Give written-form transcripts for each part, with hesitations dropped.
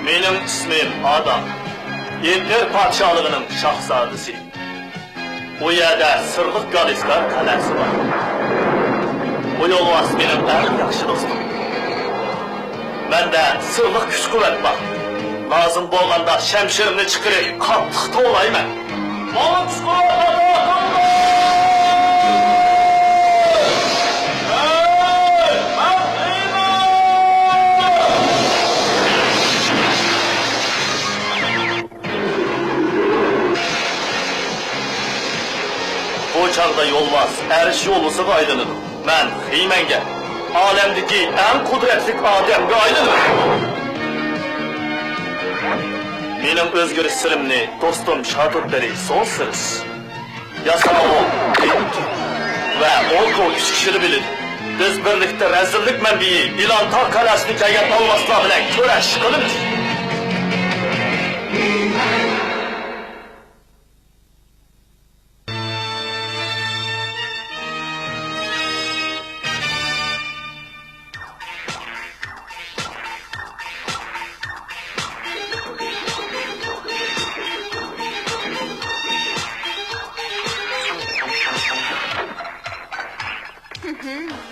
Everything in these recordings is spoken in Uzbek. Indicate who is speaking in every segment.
Speaker 1: Benim ismim Adam. Yetler padişahlığının şahzadesi. Bu yerde Sırlık Galiskar kalesi var. Bu yolvas benim en yakşı dostum. Bende sırlık güç kuvvet var. Lazım bolganda şemşerimni çıkırıp katlıkta olayım ben. Malım çıkıyor! Bu çağda yolvaz, eriş yolusu aydınır. Ben Hiymenge, alemdeki en kudretli ademge aydınır. Benim özgür sırımni dostum Şadır'dari son sırız. Yasama o, benimki. Ve o üç kişini bilir. Biz birlikte rezillik menbiyi İlantar Kalesi'ni kayıt olmasına bile köreş kılınır.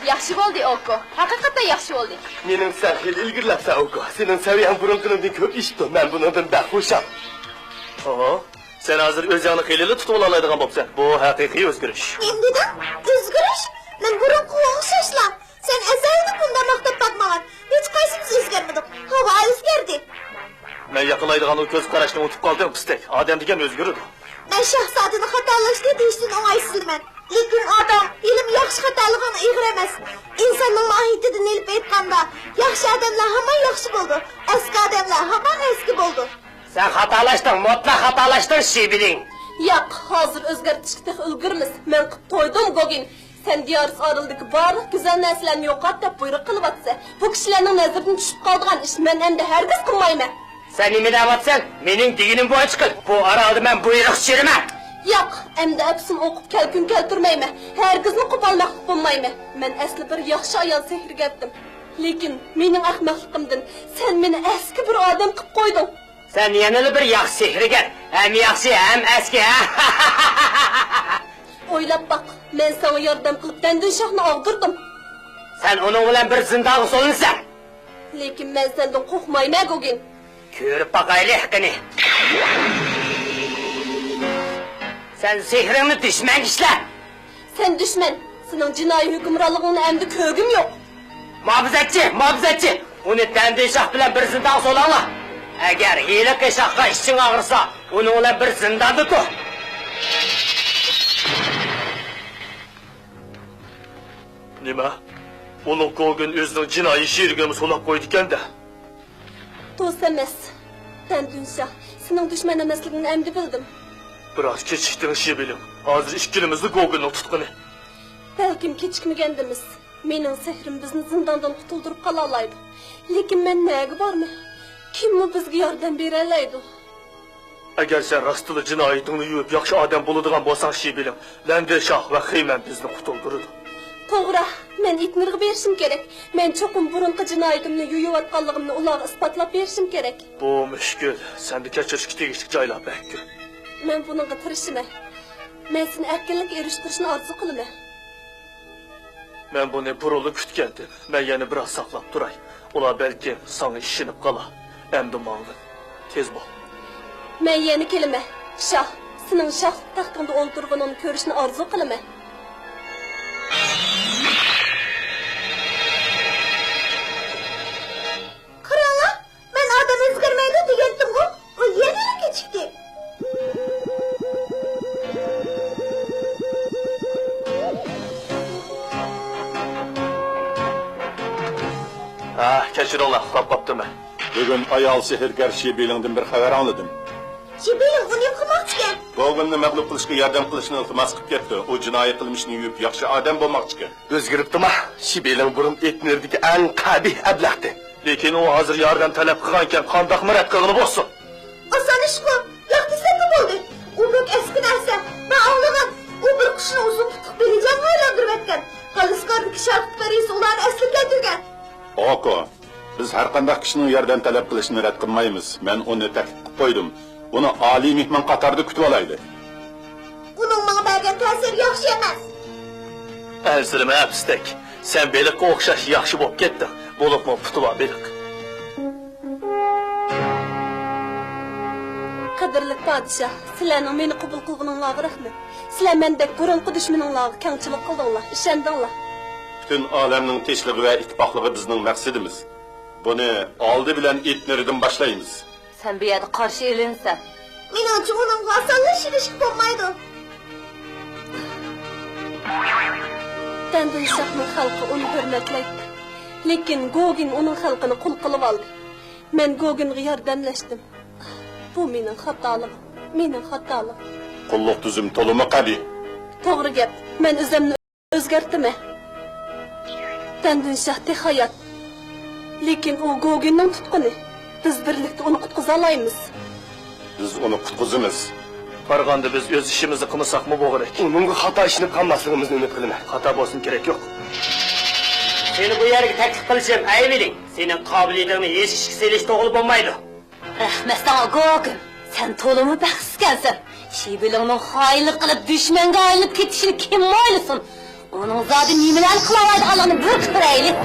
Speaker 2: Yaxshi bo'ldi, Oko. Haqiqatan yaxshi bo'ldi.
Speaker 3: Mening sen xil ilgirlabsan, Oko. Senin seviyen burunqinimdan ko'p eshitdim. Men bundan baxusham.
Speaker 1: Oho, sen hozir o'z yog'ini qiyilib tutib ololadigan bo'psan. Bu haqiqiy o'zgarish.
Speaker 4: Men dedim, o'zgarish? Men burunqi o'xshashlar. Sen azalda bundan maqtab bakmagan. Hech qaysimiz o'zgarmadik. Havo o'zgardi.
Speaker 1: Men yaqinlaydigan o ko'z qarashni unutib qoldim, pistek. Odam degan o'zgaradi.
Speaker 4: Men shahzodani xatolashni deyishdan o'ng'aysizman. Lekin odam ilm yaxshi xatoligini ig'ir emas. Insonning mohiyatidan ilib aytganda, yaxshi odamlar hamon yaxshi bo'ldi, eski odamlar hamon eski bo'ldi.
Speaker 3: Sen xatolashding, mutlaq xatolashding, Shibiling.
Speaker 2: Yo'q, hozir o'zgartirishga ulgurmiz. Men qilib to'ydim, Gogin. Sen diyoruz arıldaki barliq güzel narsalarni yo'qot deb buyruq qilyapsa, bu kishilarning nazaridan tushib qolgan ish men endi hargiz qilmayman.
Speaker 3: Sen nima deyapsan? Mening deginim bo'yicha qil. Bu oralda men buyruq tushiraman.
Speaker 2: Yo'q, endi apsin o'qib kelkun keltirmayman. Hargizni qopolmoqlik bo'lmayman. Men asli bir yaxshi ayol sehrga etdim. Lekin mening ahmoqligimdan sen meni eski bir odam qilib qo'yding.
Speaker 3: Sen yana bir yaxshi sehrgar. Ham yaxshi, ham eski.
Speaker 2: O'ylab baq, men sana yordam qilib Dandishahni og'dirdim.
Speaker 3: Sen onun bilan bir zindonga solinsan.
Speaker 2: Lekin men sendan qo'rqmayman, Gogin.
Speaker 3: Ko'rib baqayli haqqini. Sen sehrini düşman işle.
Speaker 2: Sen düşman. Senin cinayi hükümranlığını endi kögüm yok.
Speaker 3: Muhafazetçi. Onu Dandishah bilan bir zindon solanla. Eğer hiylik eşakka işin ağırsa, onunla bir zindanda tut.
Speaker 1: Nima? Onun Gogin o'zining jinoiy sherigini so'lab qo'ydi ekan-da.
Speaker 2: Do'st emas. Dandishah, sening dushman emasligini endi bildim.
Speaker 1: Biroz kechikding Shibiling. Hozir ikkimizni Goginning tutqini.
Speaker 2: Balkim kechikmagandimiz. Mening sehrim bizni zindondan qutuldirib qola oladi. Lekin men nega bormi? Kimmi bizga yordam bera oladi?
Speaker 1: Agar sen rostli jinoyatingni yuvib yaxshi odam bo'ladigan bo'lsang Shibiling, Dandishah va Xiyman bizni qutuldiradi.
Speaker 2: To'g'ri, men itmirga berishim kerak. Men cho'qim burunqi jinoyatimni yuyayotganligimni ularga isbotlab berishim kerak.
Speaker 1: Bu mushkul. Seni kechirishga tegishli joylar bakki.
Speaker 2: Men buningga tirishiman. Men seni erkinlik erishtirishni orzu qilaman.
Speaker 1: Men buni burilib kutgandim. Men yana biroz saqlab turay. Ular balki sana ishinib qolar. Endi mang'in. Tez bo'l.
Speaker 2: Men yana kelaman. Shoh, sening shohlik taxtingda o'ltirganini ko'rishni orzu qilaman.
Speaker 4: Qaranglar, men odam o'zgarmaydi degandim-ku. U yana kechikdi.
Speaker 1: Kechiringlar, uxlab qolibdim men.
Speaker 5: Bugün ayol sehrgar Shibilingdan bir xabar oldim.
Speaker 4: Shibiling uni qilmoqchi ekan.
Speaker 5: Goginni mag'lub qilishga yordam qilishni iltimos qilib ketdi. U jinoiy qilmishni yuvib yaxshi odam bo'lmoqchi ekan.
Speaker 3: O'zgaribdimi? Shibiling burun etnirdagi eng qabih ablaqdi.
Speaker 1: Lekin u hozir yordam talab qilgan ekan, qandoq mirat qilgani bo'lsin?
Speaker 4: Oson ish ku. Yaxtisi bo'ldi. U bir eski narsa. Men anlagan. U bir qushni uzun tutib belajam aylantirib etgan. Qaliskordagi shogirdlar esa ularni asli keltirgan.
Speaker 5: Oko, Biz har qanday kishining yerdan talab qilishini rad qilmaymiz. Men uni taklif qilib qo'ydim. Uni oliy mehmon qatorida kutib olaylik.
Speaker 4: Uning menga bergan ta'siri yaxshi emas.
Speaker 1: Əzrimi əpstek, sen belikə oxşaş yaxşı bob getdin. Boluqmu putuva belik.
Speaker 2: Qadrli padişah, sizlarning meni qabul qilganinglarga rahmat. Sizlar mendek burunqi dushmaninglarga kengchilik qildinglar, ishondinglar.
Speaker 5: Bütün alemning tinchlig'i va ittifoqligi bizning maqsadimiz. Buni oldi bilan etniridan boshlaymiz.
Speaker 6: Sen bir yerda qarshi elinsan.
Speaker 4: Menimcha uningga osonlashishga bo'lmaydi.
Speaker 2: Tandin shahning xalqi uni hurmatlaydi. Lekin Gogin uning xalqini qul qilib oldi. Men Goginga yordamlashdim. Bu mening xatoligim. Mening xatoligim.
Speaker 5: Qulluq tuzum to'limi qadi.
Speaker 2: To'g'ri gap. Men o'zimni o'zgartdim. Tandin shah hayot. Lekin u Goginning tutquni. Biz birlikda uni qutqiza olamiz.
Speaker 5: Biz uni qutqizamiz.
Speaker 1: Qarğanda biz öz işimizni qilmasaqmı bu gerek?
Speaker 3: Onunla hata işini qilmasligimizni umid qilaman.
Speaker 1: Xata bo'lsin kerak yo'q.
Speaker 3: Seni bu yerga taklif qilishim aybiling. Sening qobiliyatingni hech ishga selish to'g'ri bo'lmaydi.
Speaker 6: Rahmat sana Gogin. Sen to'limi baxsizkansan. Shibilingning xoinlik qilib dushmanga aylanib ketishini kim o'ylasin? Uning zodi nimalar qila oladiganini bir ko'raylik.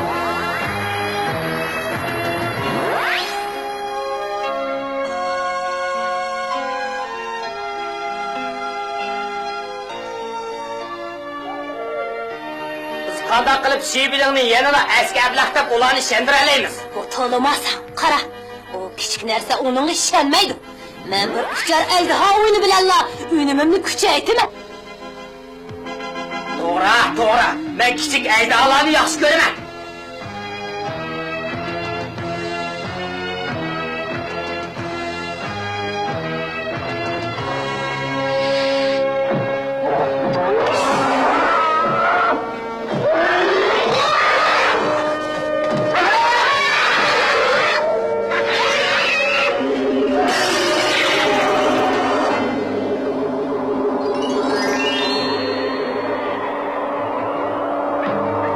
Speaker 3: Qanday qilib Shibilingni yanada askarlaqtab ularni shandiralaymiz?
Speaker 6: Bu to'limasan. Qara. O kichik narsa uningga ishonmaydi. Men bir uchar ajdaho o'yini bilanla unimimni kuchaytiraman.
Speaker 3: To'g'ri. Men kichik ajdaholarni yaxshi ko'raman.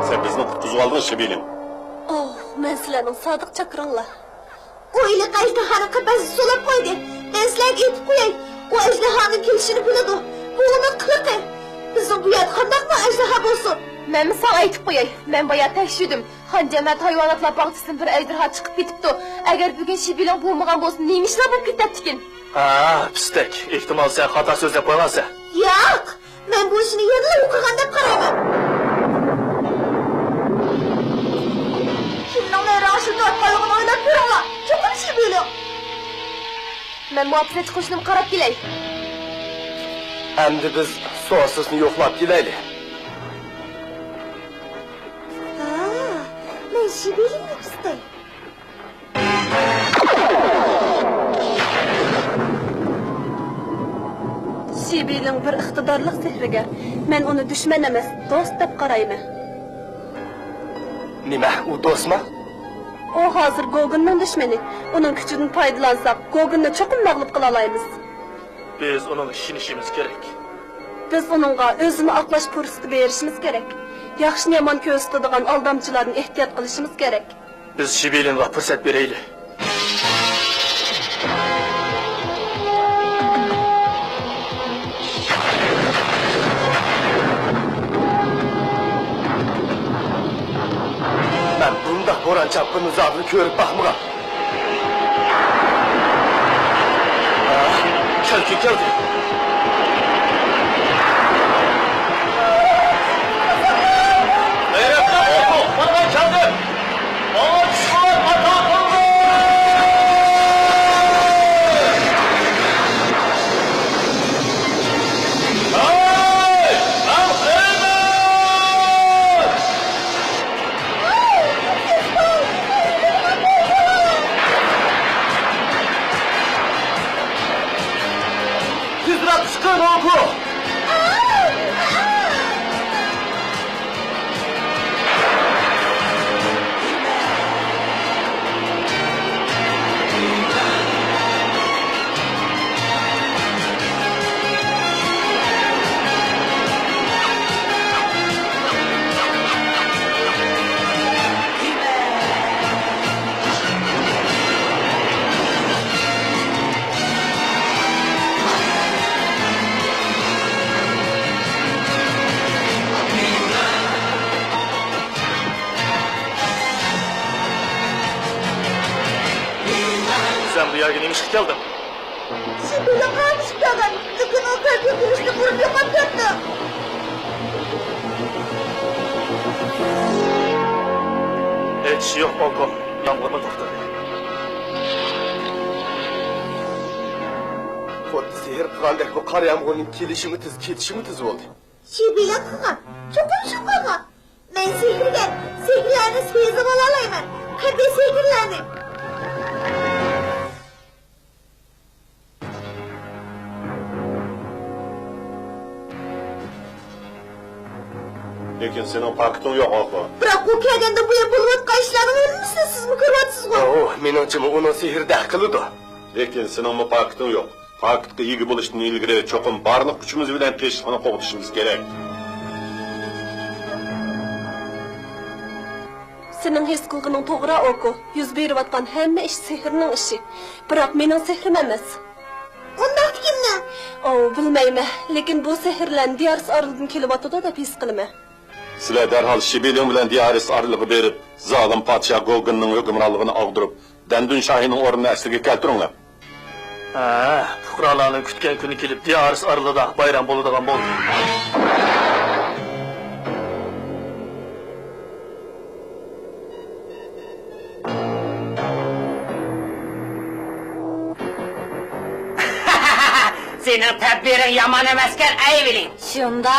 Speaker 5: Sen bizni qutqizib olding, Shibilim.
Speaker 2: Oh, men sizlarning sodiq chaqringlar.
Speaker 4: U iliq ajdahoni qafasga solib qo'ydi. Men sizlarga aytib qo'yay, u ajdahoning kelishini biladi. Bu uning qiliqi. Bizning bu yerda qandaqmi ajdaho bo'lsin?
Speaker 6: Men sana aytib qo'yay. Men boya tekshirdim. Xanjamat hayvonotlar bog'chasidan bir ajdaho chiqib ketibdi. Agar bugun Shibiling bo'lmagan bo'lsa, nima ishlar bo'lib ketadi?
Speaker 1: Ha, pistek. Ehtimal sen xata so'zlab qo'ygansan.
Speaker 4: Yo'q, men bu ishni yana o'qigan deb qarayman. Kimning rashid orqaligini o'ylab ko'ringlar. Cho'qim Shibiling.
Speaker 6: Men muhafazachi qo'shnim qarab kelay.
Speaker 3: Endi biz so'sisni yo'qlab kelaylik.
Speaker 4: Men Shibilingni istay.
Speaker 2: Shibiling bir iqtidorli sehrigar. Men uni dushman emas, do'st deb qarayman.
Speaker 3: Nima, u do'stmi?
Speaker 2: O hozir Goginning dushmani. Uning kuchidan foydalansak, Goginni cho'qim mag'lub qila olamiz.
Speaker 1: Biz uning ishonishimiz kerak.
Speaker 2: Biz uningga o'zini oqlash fursati berishimiz kerak. Yaxshini yomon ko'rsatadigan aldamchilarni ehtiyot qilishimiz kerak.
Speaker 1: Biz Shibilinga fursat beraylik.
Speaker 3: Ben bunda Boran çapkının zatını körüp bakmığa.
Speaker 1: Keldi. Gayretli oldu. Bana geldi. Ağaçlar ataklandı. Hey! Alhemmet! Tizrat çıkın oku! bu yerga nima ishga keldim?
Speaker 4: Şibilim kalmışıp geldim. Lekin o kalbim girişini vurup yapıp döndü.
Speaker 1: Hech yo'q, Oko. Yomg'irni to'xtadi.
Speaker 7: Xuddi sehr qilgandek bu qor yomg'irning kelishimi tez, ketishimi tez bo'ldi.
Speaker 4: Şibilim kılgan. Çokum şu kılgan. Ben sihirgen. Sihirlerini sezim alalayman. Kalbi sihirlerini.
Speaker 5: Lekin senin paketin yok Oko.
Speaker 4: Bırak bu kelgende bu yapılmak kaşlarını verir misiniz? Siz mi kırvatsız mı?
Speaker 7: Oh, menimcha onun sehrda qiladi.
Speaker 5: Lekin senin bu paketin yok. Paketga ega bo'lishdan ilgari cho'qim barliq kuchimiz bilan teshikni qo'g'dishimiz kerak.
Speaker 2: Sening his qilganing to'g'ri, Oko. Yuz berayotgan hamma ish sehrning ishi. Biroq mening sehrim emas.
Speaker 4: Ondan kimden?
Speaker 2: Oh, bilmayman, lekin bu sehrlar Diyaris araldan kelyapti deb his qilaman.
Speaker 5: Sizlar darhol Shibeling bilan Diyaris araligi berib, zolim podshoh Goginning hukmronligini og'dirib, Dandun shohining o'rnini asliga keltiringlar.
Speaker 1: Ha, fuqarolarning kutgan kuni kelib, Diyaris aralida bayram bo'ladigan bo'ldi.
Speaker 3: Senin tedbirin yaman emasken Eyvilin.
Speaker 6: Şunda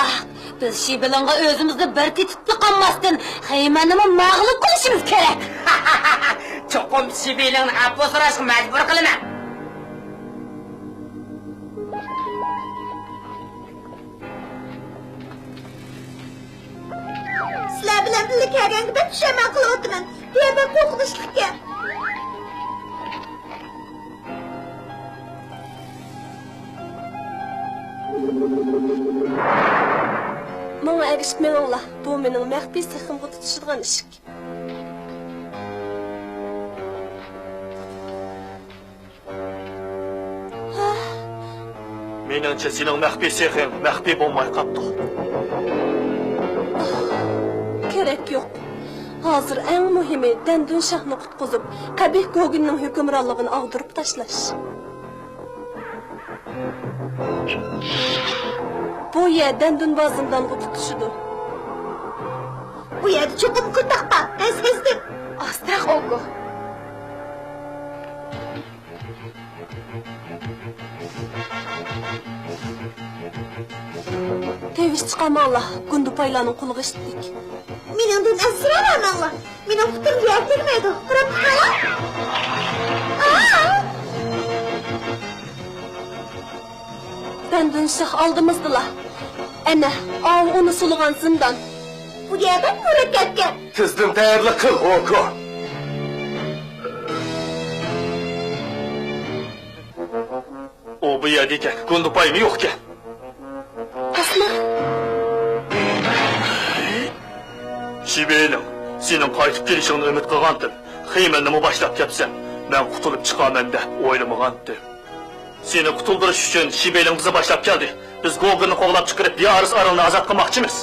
Speaker 6: biz Şibilingga özümüzni bir tetibli qolmasdan Haymanni mag'lub qilishimiz kerak.
Speaker 3: Çokum Şibilingni affu so'rashga majbur qilaman.
Speaker 4: Sizler bilen birlik kelgende ben düşemen kılıvatımen. Diye ben korkunçluk ya.
Speaker 2: Manga erishmanglar. Bu mening maxfiy sehrimga tutishadigan ishik.
Speaker 1: Meningcha sening maxfiy sehring maxfiy bo'lmay qoldi.
Speaker 2: Kerak yo'q. Hozir eng muhimi Dandun shohni qutqizib, Qabih Goginning hukmronligini og'dirib tashlash. Bu yer Dandun bazından tutuşudu.
Speaker 4: Bu yerde çok kırtakma. Ben sezdim.
Speaker 2: Astrak Oko. Teviş çıqamaqlar, Gundupaylarning quliga ishitdik.
Speaker 4: Menimden esir alamanglar. Mening putim yer tegmaydi. Qirib qala.
Speaker 2: Dandun shoh oldimizdilar. Ana, av uni sulugan zindan.
Speaker 4: Bu yerden mürekkepken.
Speaker 7: Tezdan tayyorlik qil, Oko.
Speaker 1: O bu yerda ekan, Gundupaymi yo'q ekan.
Speaker 2: Asma,
Speaker 1: Shibeling, sening qaytib kelishingni umid qilgandim. Xiymanni boshlab ketsan, men qutulib chiqaman deb o'ylamagandim. Seni qutuldirish uchun Shibeling bizni boshlab keldi. Biz Goginni qo'g'lab chiqarib, Diyaris aralini ozod qilmoqchimiz.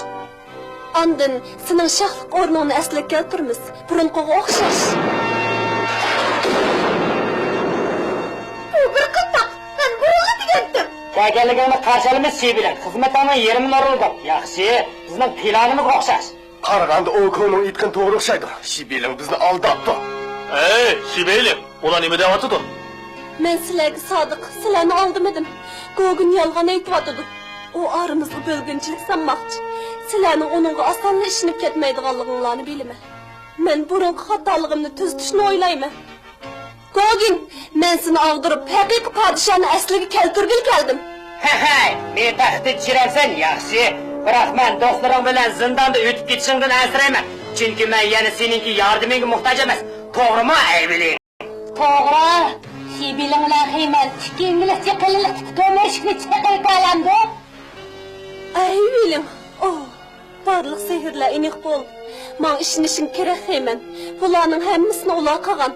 Speaker 2: andin sening shohlik o'rningni asliga keltiramiz. Burunqiga o'xshash.
Speaker 4: Bu bir kırtak. Ben burulu diyendim.
Speaker 3: Kelganligingni qarshilaymiz Şibiling. Xizmatning yerimni urildim. Yaxshi, bizning planimiz o'xshash.
Speaker 7: Qaraganda Oko'ning aytgan to'g'ri o'xshaydi. Shibeling bizni aldabdi.
Speaker 1: Ey, Shibeling, ular nima deyapti?
Speaker 2: Men sizlarga sodiq, sizlarni aldimidim. Gogin yolg'on aytyapti. O aramızda bölgünçilik sanmoqchi. Sizlarning onunga osonla ishinib ketmaydiganliginglarni bilaman. Men burunqi xatoligimni tuzatishni o'ylayman. Gogin, men seni og'dirib, haqiqiy podshohni asliga keltirgil keldim.
Speaker 3: Hey, men tahdid chiramsan yaxshi. Biroq men do'stlarim bilan zindonda o'tib ketishingdan ansirayman. Chunki men yana seninki yordamingga muhtoj emas. To'g'rimi, Eyvilin?
Speaker 6: To'g'ri. Şibiling bilan Hayman ikki inglizcha qilib ko'mirishni chaqirib olamdi.
Speaker 2: Ay bilim. Oh, barliq sehrlar iniq bo'ldi. Men ishonishim kerak Hayman. Bularning hammasini ular qilgan.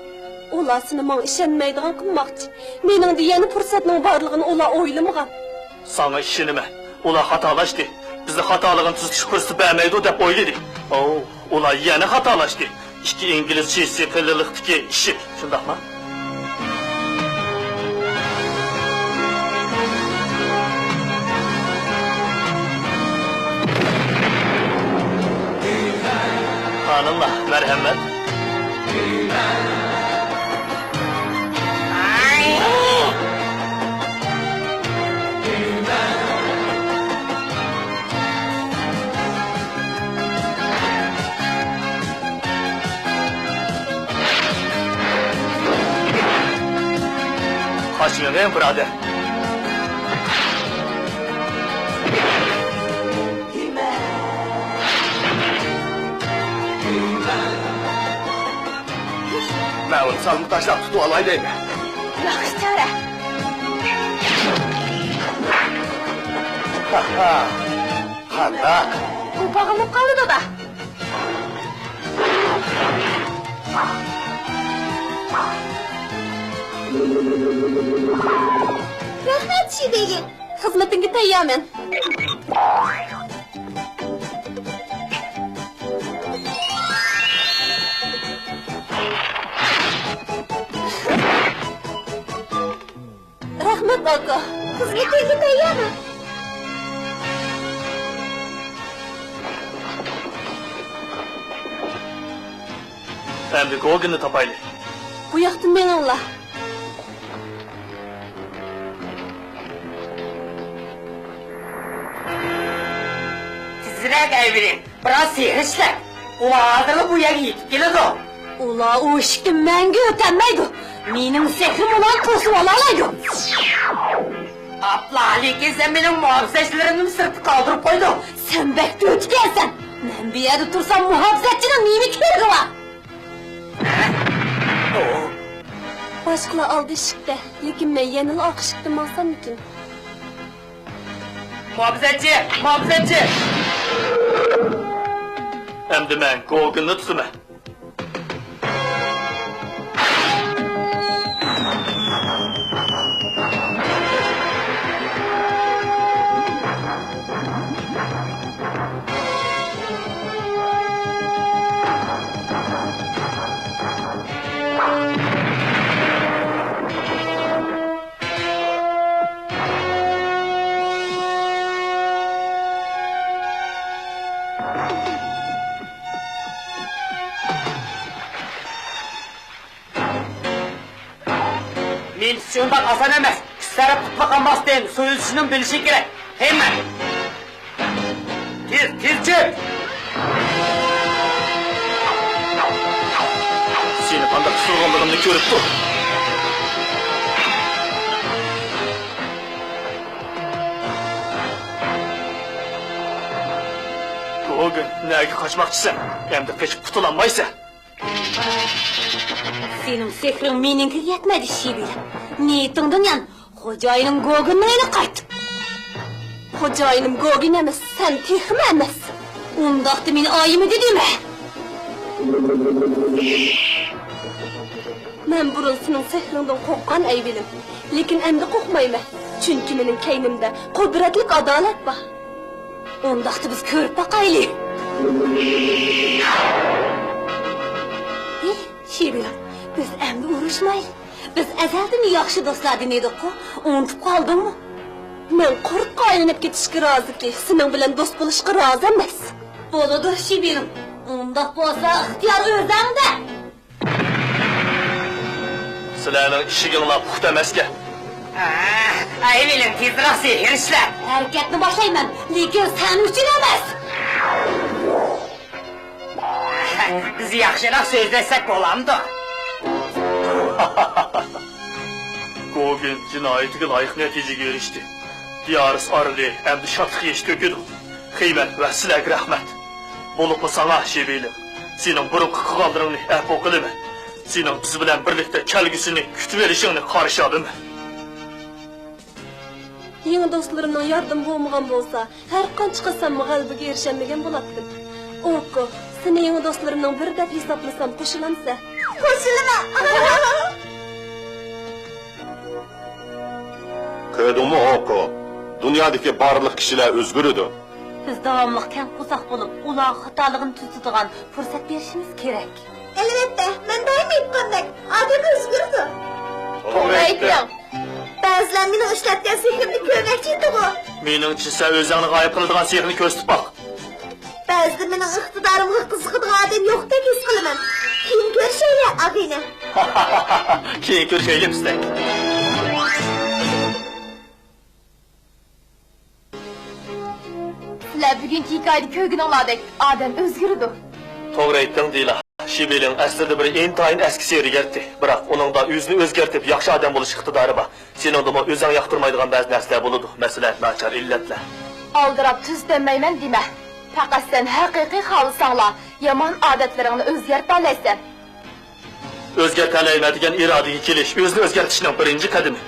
Speaker 2: Ular seni men ishonmaydigan qilmoqchi. Mening yana fursatning borligini ular o'ylamagan.
Speaker 1: Sana ishonima. Ular xatolashdi. Bizni xatoligini tuzatish fursati bermaydi deb o'yladik. Oh, ular yana xatolashdi. İki inglizcha sehrlilikdagi ishi, shundaqmi? Sanınla merhamet. Kaçmayın birader.
Speaker 7: Ben onu salmı taşlap tutu alay değil mi?
Speaker 4: Yaxşı çare.
Speaker 7: Qandaq.
Speaker 4: Bu bağlanıp kaldı da. Rahmet Şibe'yi.
Speaker 2: Xizmatingga tayyorman. Rahmat aka.
Speaker 4: Xizmatingga tayyormi?
Speaker 1: Endi Goginni topaylik.
Speaker 2: Bu yoqdan meninglar.
Speaker 3: Tizrek Evelin, biraz sihir işle. Uladırlı bu yerge yetip geledi o.
Speaker 6: Ula o eshikni menga o'tolmaydi. Mening sehrim bilan to'sib olalaydi.
Speaker 3: Abla, lekin sen benim muhabbetçilerimni sırtı kaldırıp koydun.
Speaker 6: Sen bekle o'tgansan. Men bu yerda tursam muhabbatchining meni keragi bor.
Speaker 2: Boshqalar oldi eshikda, lekin men yanada oq eshikdan olsammikin?
Speaker 3: Muhabbetçi.
Speaker 1: Endi men Goginni tutaman.
Speaker 3: Men şundan asan emas. Kısarıp tutmakan bastığın soyuluşunun bilişi gerek. Hemen. Tez çık.
Speaker 1: Seni qanday qistirganligimni ko'rib tur. Gogin, nega qochmoqchisan? Endi qochib qutulolmaysan.
Speaker 6: Sening sehring meningga yetmadi Shibil. Niyatingdan yan xo'jayining Goginni qayt.
Speaker 2: Xo'jayinim Gogin emas, sen texmi emas.
Speaker 6: Undaqda meni oyimi dedimi?
Speaker 2: Men burun sening sehringdan qo'rqqan aybilim. Lekin endi qo'rqmayman. Chunki mening kaynimda qudratli adolat bor.
Speaker 6: Undaqda biz ko'rib baqaylik. Shibil, biz endi urushmaylik. Biz azaldan yaxshi do'stlar edik-ku. Unutib qoldingmi?
Speaker 2: Men qo'rqqa aylanib ketishga roziki, sening bilan do'st bo'lishga rozi emas.
Speaker 6: Bo'ladir Shibilim. Undaq bo'lsa ixtiyor o'zingda.
Speaker 1: Sizlarning ishiginglar puxta emasga.
Speaker 3: Evelin, tezroq sihir işle.
Speaker 6: Harakatni boshlayman, lekin sen uchun emas.
Speaker 3: Biz yaxshiroq so'zlasak bo'lamdi.
Speaker 1: Gogin jinoyatiga loyiq natijaga erishdi. Diyoris orli endi shodlik yesh to'kidi. Qiymat va sizlarga rahmat. Bo'libmi sana Shibilim. Sening burunqi qilganlaringni afv qilaman. Sening biz bilan birlikda kelgusini kutib olishingni qarshi olaman.
Speaker 2: Yangi do'stlarimning yordam bo'lmagan bo'lsa, har qancha qilsam g'alabaga erishamagan bo'lardim. O'qo, seni yangi do'stlarimning bir deb hisoblasam qo'shilamsa.
Speaker 4: Qo'shilma.
Speaker 5: Ko'rdingmi Oko? Dunyodagi barliq kishilar o'zgaradi.
Speaker 6: Biz davomli kam qo'saq bo'lib, ular xatoligini tuzadigan fursat berishimiz kerak.
Speaker 4: Elbette, ben daim aytgandek, odam o'zgardi.
Speaker 2: To'g'ri aytding.
Speaker 4: Ba'zilar meni ishlatgan sehrimni ko'rmoqchi edi-ku.
Speaker 1: Meningcha sen o'zingni g'oyib qiladigan sehrni ko'rsatib boq.
Speaker 4: Ba'zida mening iqtidorimga qiziqadigan odam yo'qdek his qilaman. Keyin ko'rishaylik, og'ayni.
Speaker 1: Keyin ko'rishaylik bizlar.
Speaker 2: Sizlar bugungi hikoyada ko'rganinglardek odam o'zgaradi.
Speaker 1: To'g'ri aytding deyla. Shibeling aslida bir intayin eski serigerdi. Biroq uningda o'zini o'zgartib yaxshi odam bo'lish iqtidori bor. Seningda o'zing yoqtirmaydigan ba'zi narsalar bo'ladi. Masalan, nachar illatlar.
Speaker 2: Aldirab tuz demayman dema. Faqat sen haqiqiy xolisanglar, yomon odatlaringni o'zgarta olasan.
Speaker 1: O'zgarta olmaydigan irodaga kelish o'zni o'zgartirishning birinchi qadami.